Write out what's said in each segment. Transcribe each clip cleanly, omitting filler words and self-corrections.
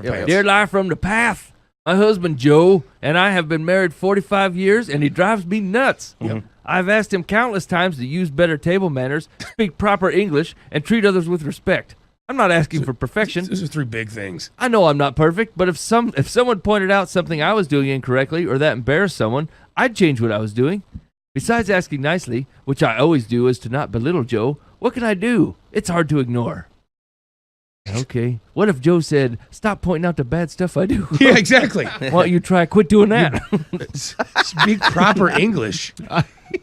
Dear life from the path. My husband Joe and I have been married 45 years, and he drives me nuts. Yep. I've asked him countless times to use better table manners, speak proper English, and treat others with respect. I'm not asking for perfection. Those are three big things. I know I'm not perfect, but if someone pointed out something I was doing incorrectly or that embarrassed someone, I'd change what I was doing. Besides asking nicely, which I always do as to not belittle Joe, what can I do? It's hard to ignore. Okay. What if Joe said, stop pointing out the bad stuff I do? Yeah, exactly. Why don't you try quit doing that? Speak proper English.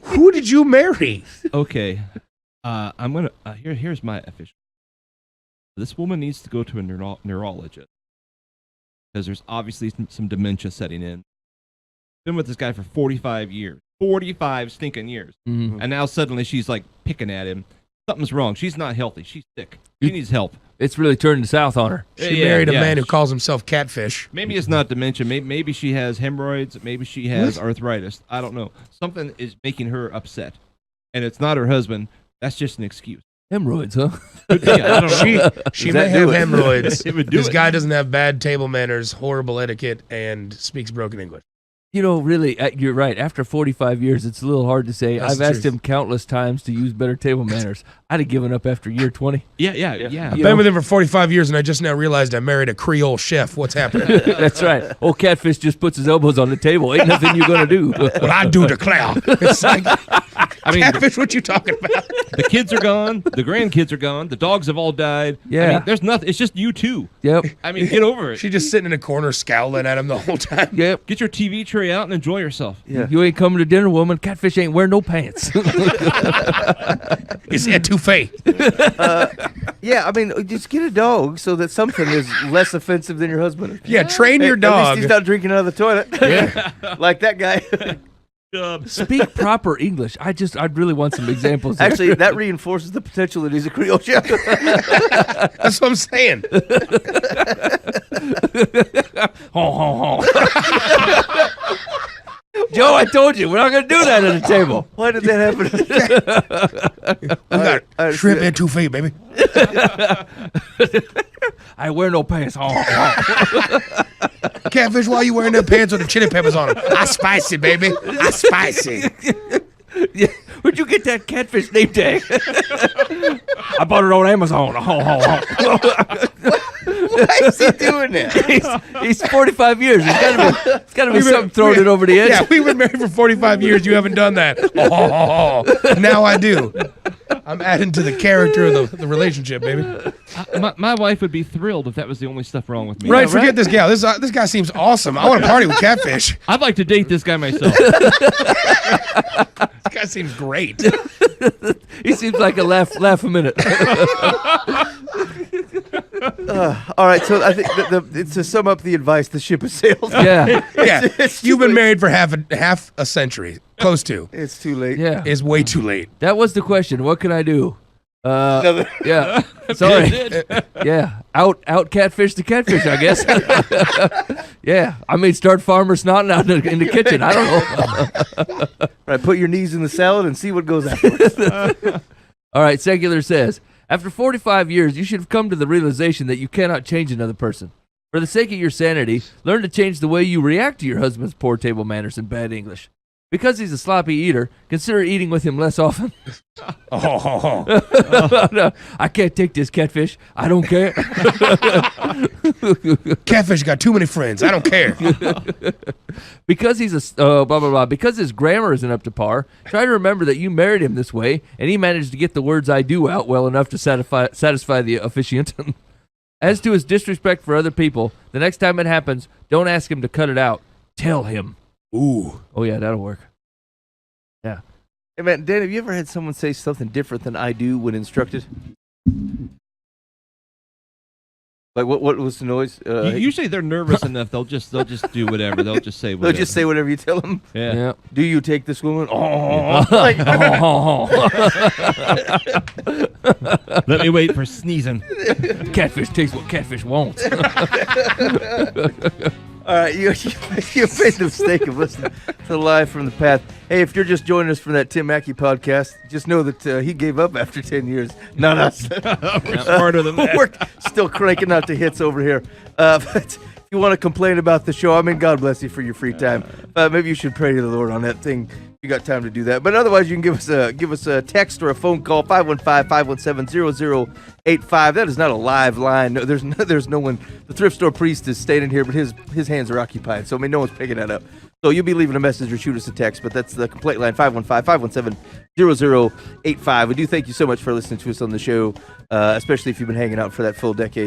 Who did you marry? Okay. I'm going to, here's my official. This woman needs to go to a neurologist because there's obviously some dementia setting in. Been with this guy for 45 years. 45 stinking years. Mm-hmm. And now suddenly she's like picking at him. Something's wrong. She's not healthy. She's sick. She needs help. It's really turning south on her. She married a man who calls himself Catfish. Maybe it's not dementia. Maybe she has hemorrhoids. Maybe she has arthritis. I don't know. Something is making her upset. And it's not her husband. That's just an excuse. Hemorrhoids, huh? Yeah, I don't know. She may have hemorrhoids. This guy it. doesn't have bad table manners, horrible etiquette, and speaks broken English. You know, really, you're right. After 45 years, it's a little hard to say. That's I've the asked truth. him countless times to use better table manners. I'd have given up after year 20. Yeah. I've been with him for 45 years, and I just now realized I married a Creole chef. What's happening? That's right. Old Catfish just puts his elbows on the table. Ain't nothing you're going to do. What I do declare. It's like, I mean, Catfish, what you talking about? the kids are gone. The grandkids are gone. The dogs have all died. Yeah. I mean, there's nothing. It's just you two. Yep. I mean, get over it. She's just sitting in a corner scowling at him the whole time. Yep. Get your TV tray out and enjoy yourself. Yeah. You ain't coming to dinner, woman. Catfish ain't wearing no pants. It's etouffee. Yeah, I mean, just get a dog so that something is less offensive than your husband. Yeah, train your At dog. least he's not drinking out of the toilet. Yeah. Like that guy. Speak proper English. I'd really want some examples. Actually, that reinforces the potential that he's a Creole chef. That's what I'm saying. Joe, I told you, we're not going to do that at the table. Why did that happen? I got shrimp etouffee, baby. I wear no pants. Catfish, why you wearing them pants with the chili peppers on them? I spicy, baby. I spicy. Yeah. Where'd you get that Catfish name tag? I bought it on Amazon. Why is he doing that? He's 45 years. It's got to be something throwing it over the edge. Yeah, we've been married for 45 years. You haven't done that. Now I do. I'm adding to the character of the relationship, baby. My wife would be thrilled if that was the only stuff wrong with me. Right, forget this gal. This guy seems awesome. I want to party with Catfish. I'd like to date this guy myself. This guy seems great. He seems like a laugh a minute. All right, so I think to sum up the advice, the ship has sailed. Yeah. Yeah, It's you've too been late. married for half a century. Close to. It's too late. Yeah. It's way too late. That was the question. What can I do? Another- Yeah. Sorry. Yeah. Out catfish the catfish, I guess. Yeah. I mean, start farmer snotting out in the kitchen. I don't know. Right, put your knees in the salad and see what goes afterwards. All right. Secular says, after 45 years, you should have come to the realization that you cannot change another person. For the sake of your sanity, learn to change the way you react to your husband's poor table manners and bad English. Because he's a sloppy eater, consider eating with him less often. No, I can't take this, Catfish. I don't care. Catfish got too many friends. I don't care. Because he's a blah blah blah. Because his grammar isn't up to par, try to remember that you married him this way, and he managed to get the words "I do" out well enough to satisfy the officiant. As to his disrespect for other people, the next time it happens, don't ask him to cut it out. Tell him. Ooh. Oh yeah, that'll work. Yeah. Hey man, Dan, have you ever had someone say something different than I do when instructed? Like what was the noise? Usually they're nervous enough. They'll just do whatever. They'll just say They'll whatever. just say whatever you tell them. Yeah. Do you take this woman? Oh, like, Let me wait for sneezing. Catfish takes what catfish wants. All right, you made the mistake of listening to Live from the Path. Hey, if you're just joining us from that Tim Mackey podcast, just know that he gave up after 10 years, not us. We're smarter than that. We're still cranking out the hits over here. But if you want to complain about the show, I mean, God bless you for your free time. Maybe you should pray to the Lord on that thing. You got time to do that. But otherwise, you can give us a text or a phone call, 515-517-0085. That is not a live line. No, there's no one. The thrift store priest is standing here, but his hands are occupied. So, I mean, no one's picking that up. So you'll be leaving a message or shoot us a text, but that's the complaint line, 515-517-0085. We do thank you so much for listening to us on the show, especially if you've been hanging out for that full decade.